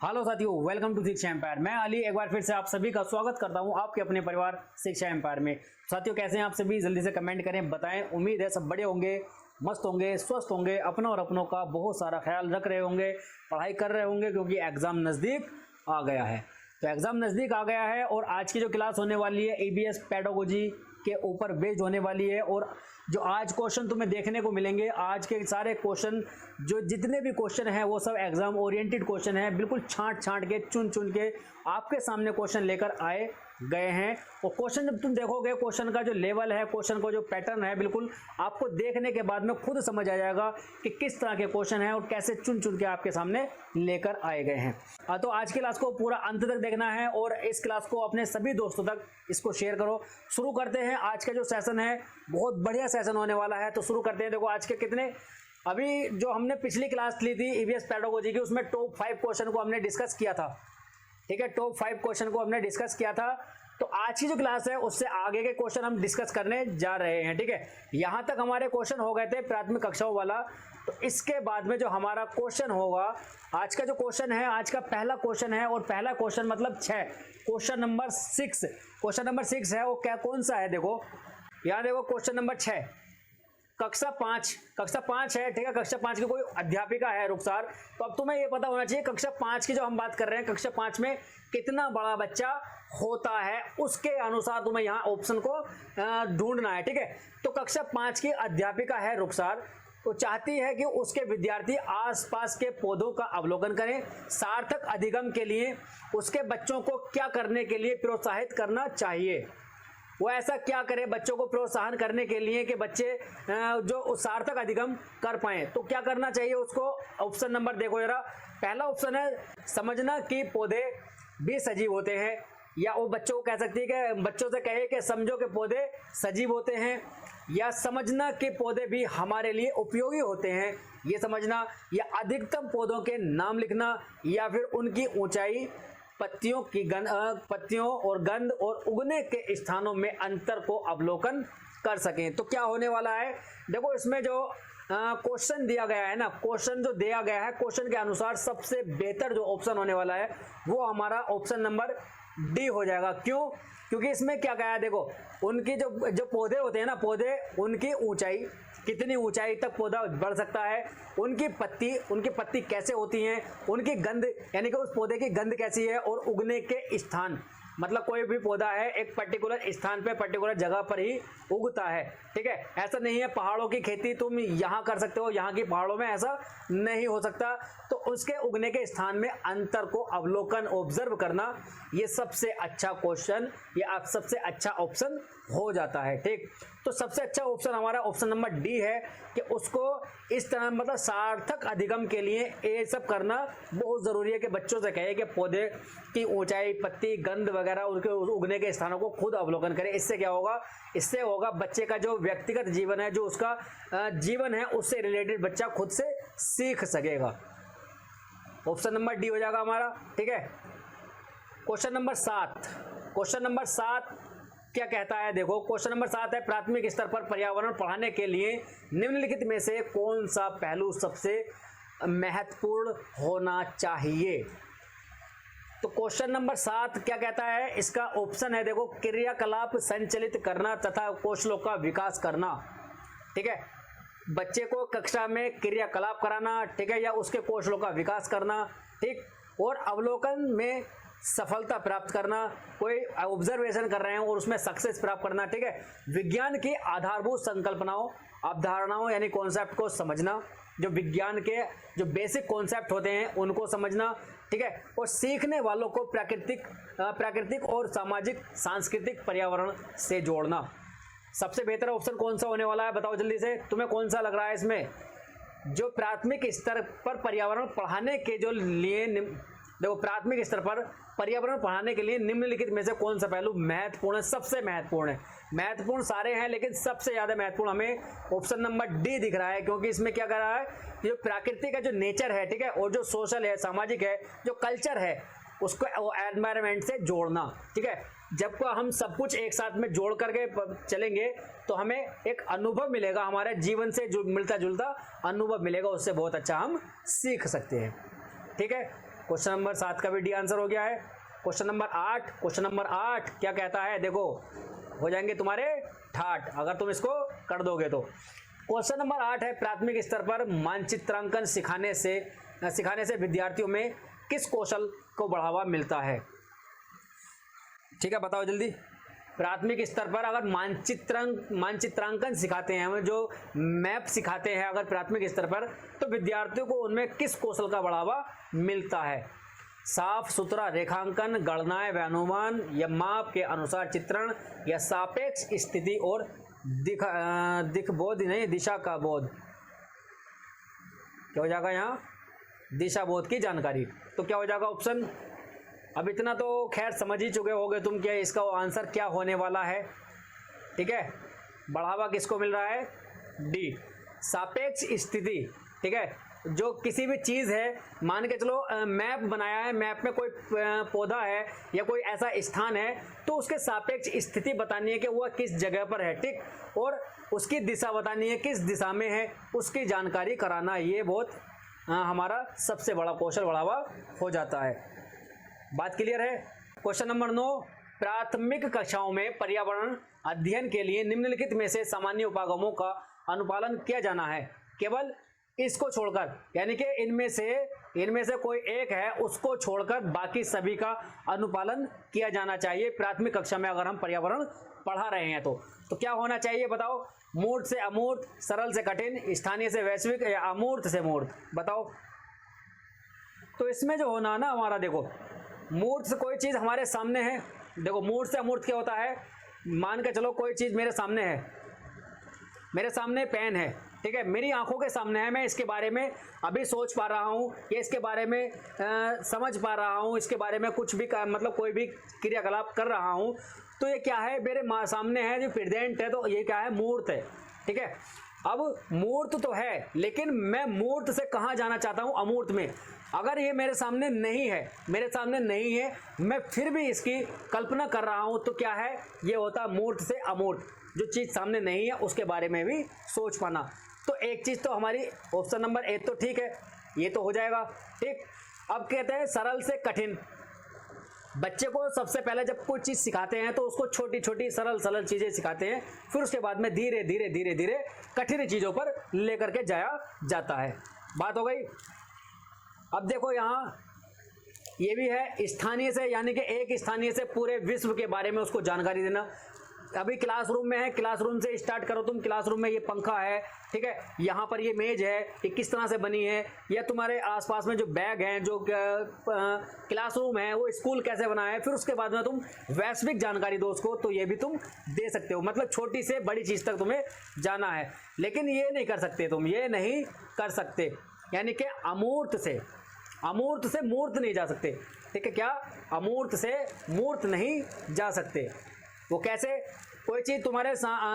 Hello साथियों, welcome to शिक्षा empire. मैं अली एक बार फिर से आप सभी का स्वागत करता हूं आपके अपने परिवार शिक्षा एम्पायर में। साथियों, कैसे हैं आप सभी? जल्दी से कमेंट करें, बताएं। उम्मीद है सब बड़े होंगे, मस्त होंगे, स्वस्थ होंगे, अपना और अपनों का बहुत सारा ख्याल रख रहे होंगे, पढ़ाई कर रहे होंगे, क्योंकि एग्ज़ाम नज़दीक आ गया है। तो एग्ज़ाम नज़दीक आ गया है और आज की जो क्लास होने वाली है ईबीएस पेडागोजी के ऊपर बेस्ड होने वाली है। और जो आज क्वेश्चन तुम्हें देखने को मिलेंगे, आज के सारे क्वेश्चन, जो जितने भी क्वेश्चन हैं वो सब एग्जाम ओरिएंटेड क्वेश्चन हैं। बिल्कुल छांट के चुन के आपके सामने क्वेश्चन लेकर आए गए हैं। और क्वेश्चन जब तुम देखोगे, क्वेश्चन का जो लेवल है, क्वेश्चन का जो पैटर्न है, बिल्कुल आपको देखने के बाद में खुद समझ आ जाएगा कि किस तरह के क्वेश्चन हैं और कैसे चुन के आपके सामने लेकर आए गए हैं। तो आज की क्लास को पूरा अंत तक देखना है और इस क्लास को अपने सभी दोस्तों तक इसको शेयर करो। शुरू करते हैं आज का जो सेशन है, बहुत बढ़िया सेशन होने वाला है। तो शुरू करते हैं। देखो आज के कितने, अभी जो हमने पिछली क्लास ली थी ईबीएस पेडागोजी की, उसमें टॉप 5 क्वेश्चन को हमने डिस्कस किया था। ठीक है, टॉप 5 क्वेश्चन को हमने डिस्कस किया था। तो आज की जो क्लास है उससे आगे के क्वेश्चन हम डिस्कस करने जा रहे हैं। ठीक है, यहां तक हमारे क्वेश्चन हो गए थे प्राथमिक कक्षाओं वाला। तो इसके बाद में जो हमारा क्वेश्चन होगा, आज का जो क्वेश्चन है, आज का पहला क्वेश्चन है, और पहला क्वेश्चन मतलब 6, क्वेश्चन नंबर 6। क्वेश्चन नंबर 6 है वो क्या, कौन सा है? देखो यहाँ देखो, क्वेश्चन नंबर 6, कक्षा 5 है। ठीक है, कक्षा 5 की कोई अध्यापिका है रुखसार। तो अब तुम्हें ये पता होना चाहिए कक्षा 5 की जो हम बात कर रहे हैं, कक्षा 5 में कितना बड़ा बच्चा होता है, उसके अनुसार तुम्हें यहाँ ऑप्शन को ढूंढना है। ठीक है, तो कक्षा 5 की अध्यापिका है रुखसार, तो चाहती है कि उसके विद्यार्थी आसपास के पौधों का अवलोकन करें। सार्थक अधिगम के लिए उसके बच्चों को क्या करने के लिए प्रोत्साहित करना चाहिए? वो ऐसा क्या करे बच्चों को प्रोत्साहन करने के लिए कि बच्चे जो सार्थक अधिगम कर पाए? तो क्या करना चाहिए उसको? ऑप्शन नंबर देखो जरा। पहला ऑप्शन है समझना कि पौधे भी सजीव होते हैं, या वो बच्चों को कह सकती है कि बच्चों से कहे कि समझो कि पौधे सजीव होते हैं, या समझना कि पौधे भी हमारे लिए उपयोगी होते हैं, ये समझना, या अधिकतम पौधों के नाम लिखना, या फिर उनकी ऊंचाई, पत्तियों की पत्तियों और गंध और उगने के स्थानों में अंतर को अवलोकन कर सकें। तो क्या होने वाला है? देखो इसमें जो क्वेश्चन दिया गया है ना, क्वेश्चन जो दिया गया है, क्वेश्चन के अनुसार सबसे बेहतर जो ऑप्शन होने वाला है वो हमारा ऑप्शन नंबर डी हो जाएगा। क्यों? क्योंकि इसमें क्या कहा है, देखो उनकी जो पौधे होते हैं ना, पौधे, उनकी ऊंचाई, कितनी ऊंचाई तक पौधा बढ़ सकता है, उनकी पत्ती कैसे होती हैं, उनकी गंध यानी कि उस पौधे की गंध कैसी है, और उगने के स्थान, मतलब कोई भी पौधा है एक पर्टिकुलर स्थान पे, पर्टिकुलर जगह पर ही उगता है। ठीक है, ऐसा नहीं है पहाड़ों की खेती तुम यहाँ कर सकते हो, यहाँ की पहाड़ों में ऐसा नहीं हो सकता। तो उसके उगने के स्थान में अंतर को अवलोकन, ऑब्जर्व करना, ये सबसे अच्छा क्वेश्चन, ये सबसे अच्छा ऑप्शन हो जाता है। ठीक, तो सबसे अच्छा ऑप्शन हमारा ऑप्शन नंबर डी है कि उसको इस तरह, मतलब सार्थक अधिगम के लिए ये सब करना बहुत जरूरी है कि बच्चों से कहे कि पौधे की ऊंचाई, पत्ती, गंध वगैरह, उनके उगने के स्थानों को खुद अवलोकन करें। इससे क्या होगा? इससे होगा बच्चे का जो व्यक्तिगत जीवन है, जो उसका जीवन है, उससे रिलेटेड बच्चा खुद से सीख सकेगा। ऑप्शन नंबर डी हो जाएगा हमारा। ठीक है, क्वेश्चन नंबर 7 क्या कहता है? देखो क्वेश्चन नंबर 7 है, प्राथमिक स्तर पर पर्यावरण पढ़ाने के लिए निम्नलिखित में से कौन सा पहलू सबसे महत्वपूर्ण होना चाहिए? तो क्वेश्चन नंबर 7 क्या कहता है? इसका ऑप्शन है, देखो, क्रियाकलाप संचालित करना तथा कौशलों का विकास करना। ठीक है, बच्चे को कक्षा में क्रियाकलाप कराना, ठीक है, या उसके कौशलों का विकास करना। ठीक, और अवलोकन में सफलता प्राप्त करना, कोई ऑब्जर्वेशन कर रहे हैं और उसमें सक्सेस प्राप्त करना। ठीक है, विज्ञान की आधारभूत संकल्पनाओं, अवधारणाओं यानी कॉन्सेप्ट को समझना, जो विज्ञान के जो बेसिक कॉन्सेप्ट होते हैं उनको समझना। ठीक है, और सीखने वालों को प्राकृतिक और सामाजिक सांस्कृतिक पर्यावरण से जोड़ना। सबसे बेहतर ऑप्शन कौन सा होने वाला है? बताओ जल्दी से, तुम्हें कौन सा लग रहा है इसमें? जो प्राथमिक स्तर पर पर्यावरण पढ़ाने के जो लिए, देखो प्राथमिक स्तर पर पर्यावरण पढ़ाने के लिए निम्नलिखित में से कौन सा पहलू महत्वपूर्ण है? सबसे महत्वपूर्ण है। महत्वपूर्ण सारे हैं, लेकिन सबसे ज्यादा महत्वपूर्ण हमें ऑप्शन नंबर डी दिख रहा है, क्योंकि इसमें क्या कर रहा है, जो प्राकृतिक का जो नेचर है, ठीक है, और जो सोशल है, सामाजिक है, जो कल्चर है, उसको एनवायरनमेंट से जोड़ना। ठीक है, जब को हम सब कुछ एक साथ में जोड़ करके चलेंगे तो हमें एक अनुभव मिलेगा, हमारे जीवन से जो मिलता जुलता अनुभव मिलेगा, उससे बहुत अच्छा हम सीख सकते हैं। ठीक है, क्वेश्चन नंबर 7 का भी डी आंसर हो गया है। क्वेश्चन नंबर 8 क्या कहता है, देखो हो जाएंगे तुम्हारे ठाठ अगर तुम इसको कर दोगे तो। क्वेश्चन नंबर 8 है, प्राथमिक स्तर पर मानचित्रांकन सिखाने से विद्यार्थियों में किस कौशल को बढ़ावा मिलता है? ठीक है, बताओ जल्दी। प्राथमिक स्तर पर अगर मानचित्रांकन सिखाते हैं, हमें जो मैप सिखाते हैं अगर प्राथमिक स्तर पर, तो विद्यार्थियों को उनमें किस कौशल का बढ़ावा मिलता है? साफ सुथरा रेखांकन, गणनाएं व अनुमान या माप के अनुसार चित्रण, या सापेक्ष स्थिति और दिशा का बोध। क्या हो जाएगा यहाँ? दिशा बोध की जानकारी। तो क्या हो जाएगा ऑप्शन? अब इतना तो खैर समझ ही चुके होगे तुम क्या इसका आंसर क्या होने वाला है। ठीक है, बढ़ावा किसको मिल रहा है? डी, सापेक्ष स्थिति। ठीक है, जो किसी भी चीज़ है, मान के चलो मैप बनाया है, मैप में कोई पौधा है या कोई ऐसा स्थान है, तो उसके सापेक्ष स्थिति बतानी है कि वह किस जगह पर है। ठीक, और उसकी दिशा बतानी है किस दिशा में है, उसकी जानकारी कराना, ये बहुत हमारा सबसे बड़ा कौशल बढ़ावा हो जाता है। बात क्लियर है? क्वेश्चन नंबर 9, प्राथमिक कक्षाओं में पर्यावरण अध्ययन के लिए निम्नलिखित में से सामान्य उपागमों का अनुपालन किया जाना है। केवल इसको छोड़कर, यानी कि इनमें से कोई एक है, उसको छोड़कर बाकी सभी का अनुपालन किया जाना चाहिए प्राथमिक कक्षा में अगर हम पर्यावरण पढ़ा रहे हैं तो क्या होना चाहिए बताओ? मूर्त से अमूर्त, सरल से कठिन, स्थानीय से वैश्विक, या अमूर्त से मूर्त, बताओ। तो इसमें जो होना ना हमारा, देखो मूर्त से कोई चीज़ हमारे सामने है, देखो मूर्त से अमूर्त क्या होता है? मान के चलो कोई चीज़ मेरे सामने है, मेरे सामने पेन है, ठीक है, मेरी आंखों के सामने है, मैं इसके बारे में अभी सोच पा रहा हूँ, या इसके बारे में समझ पा रहा हूँ, इसके बारे में कुछ भी मतलब कोई भी क्रियाकलाप कर रहा हूँ, तो ये क्या है? मेरे सामने है, जो प्रेजेंट है, तो ये क्या है? मूर्त है। ठीक है, अब मूर्त तो है, लेकिन मैं मूर्त से कहाँ जाना चाहता हूँ? अमूर्त में। अगर ये मेरे सामने नहीं है, मैं फिर भी इसकी कल्पना कर रहा हूँ, तो क्या है? ये होता मूर्त से अमूर्त। जो चीज़ सामने नहीं है उसके बारे में भी सोच पाना। तो एक चीज़ तो हमारी ऑप्शन नंबर 1 तो ठीक है, ये तो हो जाएगा। ठीक, अब कहते हैं सरल से कठिन। बच्चे को सबसे पहले जब कोई चीज़ सिखाते हैं तो उसको छोटी छोटी सरल चीज़ें सिखाते हैं, फिर उसके बाद में धीरे धीरे कठिन चीज़ों पर लेकर के जाया जाता है। बात हो गई। अब देखो यहाँ ये भी है स्थानीय से, यानी कि एक स्थानीय से पूरे विश्व के बारे में उसको जानकारी देना। अभी क्लासरूम में है, क्लासरूम से स्टार्ट करो तुम। क्लासरूम में ये पंखा है, ठीक है, यहाँ पर ये मेज है, ये किस तरह से बनी है, या तुम्हारे आसपास में जो बैग हैं, जो क्लासरूम है, वो स्कूल कैसे बना है। फिर उसके बाद में तुम वैश्विक जानकारी दो उसको, तो ये भी तुम दे सकते हो। मतलब छोटी से बड़ी चीज़ तक तुम्हें जाना है, लेकिन ये नहीं कर सकते तुम, ये नहीं कर सकते, यानी कि अमूर्त से मूर्त नहीं जा सकते। ठीक है, क्या? अमूर्त से मूर्त नहीं जा सकते। वो कैसे? कोई चीज़ तुम्हारे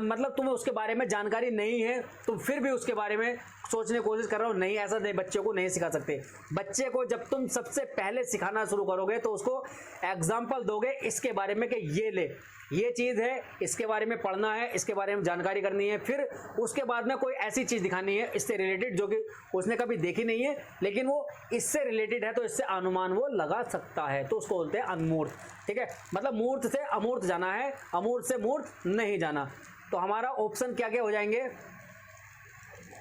मतलब तुम्हें उसके बारे में जानकारी नहीं है, तुम फिर भी उसके बारे में सोचने की कोशिश कर रहे हो, नहीं, ऐसा नहीं, बच्चे को नहीं सिखा सकते। बच्चे को जब तुम सबसे पहले सिखाना शुरू करोगे तो उसको एग्जाम्पल दोगे इसके बारे में कि ये ले, ये चीज़ है, इसके बारे में पढ़ना है, इसके बारे में जानकारी करनी है। फिर उसके बाद में कोई ऐसी चीज़ दिखानी है इससे रिलेटेड जो कि उसने कभी देखी नहीं है, लेकिन वो इससे रिलेटेड है, तो इससे अनुमान वो लगा सकता है, तो उसको बोलते हैं अमूर्त। ठीक है, मतलब मूर्त से अमूर्त जाना है, अमूर्त से मूर्त नहीं जाना। तो हमारा ऑप्शन क्या क्या हो जाएंगे?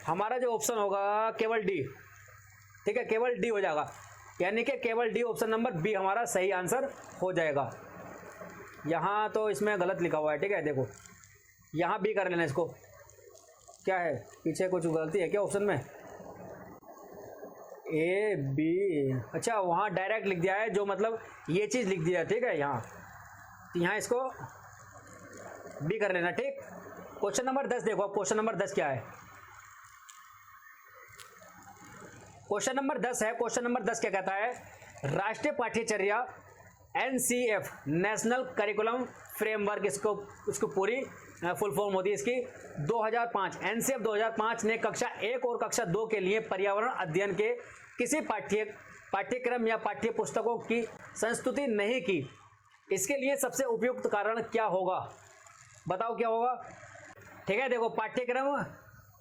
हमारा जो ऑप्शन होगा केवल डी। ठीक है, केवल डी हो जाएगा, यानी कि केवल डी, ऑप्शन नंबर बी हमारा सही आंसर हो जाएगा। यहाँ तो इसमें गलत लिखा हुआ है, ठीक है, देखो यहाँ बी कर लेना इसको। क्या है पीछे, कुछ गलती है क्या ऑप्शन में? ए बी, अच्छा वहाँ डायरेक्ट लिख दिया है, जो मतलब ये चीज़ लिख दिया है। ठीक है, यहाँ इसको बी कर लेना। ठीक, क्वेश्चन नंबर 10 देखो। क्वेश्चन नंबर 10 क्या है? क्वेश्चन नंबर 10 है, क्वेश्चन नंबर 10 क्या कहता है? राष्ट्रीय पाठ्यचर्या NCF नेशनल करिकुलम फ्रेमवर्क, इसको पूरी फुल फॉर्म होती है इसकी, 2005 NCF 2005 ने कक्षा 1 और कक्षा 2 के लिए पर्यावरण अध्ययन के किसी पाठ्यक्रम या पाठ्य पुस्तकों की संस्तुति नहीं की। इसके लिए सबसे उपयुक्त कारण क्या होगा? बताओ क्या होगा? ठीक है, देखो पाठ्यक्रम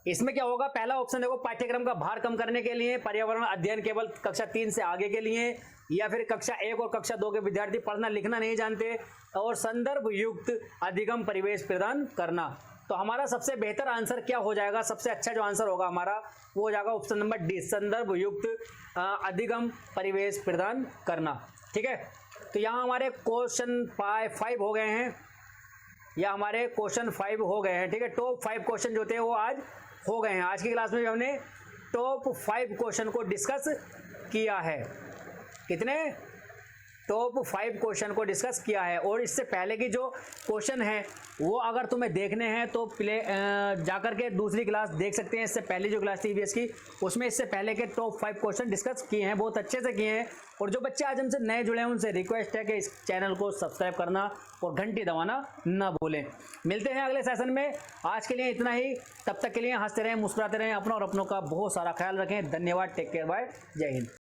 इसमें क्या होगा, पहला ऑप्शन देखो, पाठ्यक्रम का भार कम करने के लिए पर्यावरण अध्ययन केवल कक्षा 3 से आगे के लिए, या फिर कक्षा 1 और कक्षा 2 के विद्यार्थी पढ़ना लिखना नहीं जानते, और संदर्भ युक्त अधिगम परिवेश प्रदान करना। तो हमारा सबसे बेहतर आंसर क्या हो जाएगा, सबसे अच्छा जो आंसर होगा हमारा वो हो जाएगा ऑप्शन नंबर डी, संदर्भ युक्त अधिगम परिवेश प्रदान करना। ठीक है, तो यहाँ हमारे क्वेश्चन 5 हो गए हैं, या हमारे क्वेश्चन 5 हो गए हैं। ठीक है, टॉप 5 क्वेश्चन जो थे वो आज हो गए हैं। आज की क्लास में हमने टॉप 5 क्वेश्चन को डिस्कस किया है। कितने? टॉप 5 क्वेश्चन को डिस्कस किया है। और इससे पहले की जो क्वेश्चन है वो अगर तुम्हें देखने हैं तो जाकर के दूसरी क्लास देख सकते हैं। इससे पहले जो क्लास थी ईवीएस की, उसमें इससे पहले के टॉप 5 क्वेश्चन डिस्कस किए हैं, बहुत अच्छे से किए हैं। और जो बच्चे आज हमसे नए जुड़े हैं उनसे रिक्वेस्ट है कि इस चैनल को सब्सक्राइब करना और घंटी दबाना ना भूलें। मिलते हैं अगले सेशन में। आज के लिए इतना ही, तब तक के लिए हंसते रहें, मुस्कुराते रहें, अपना और अपनों का बहुत सारा ख्याल रखें। धन्यवाद, टेक केयर, बाय, जय हिंद।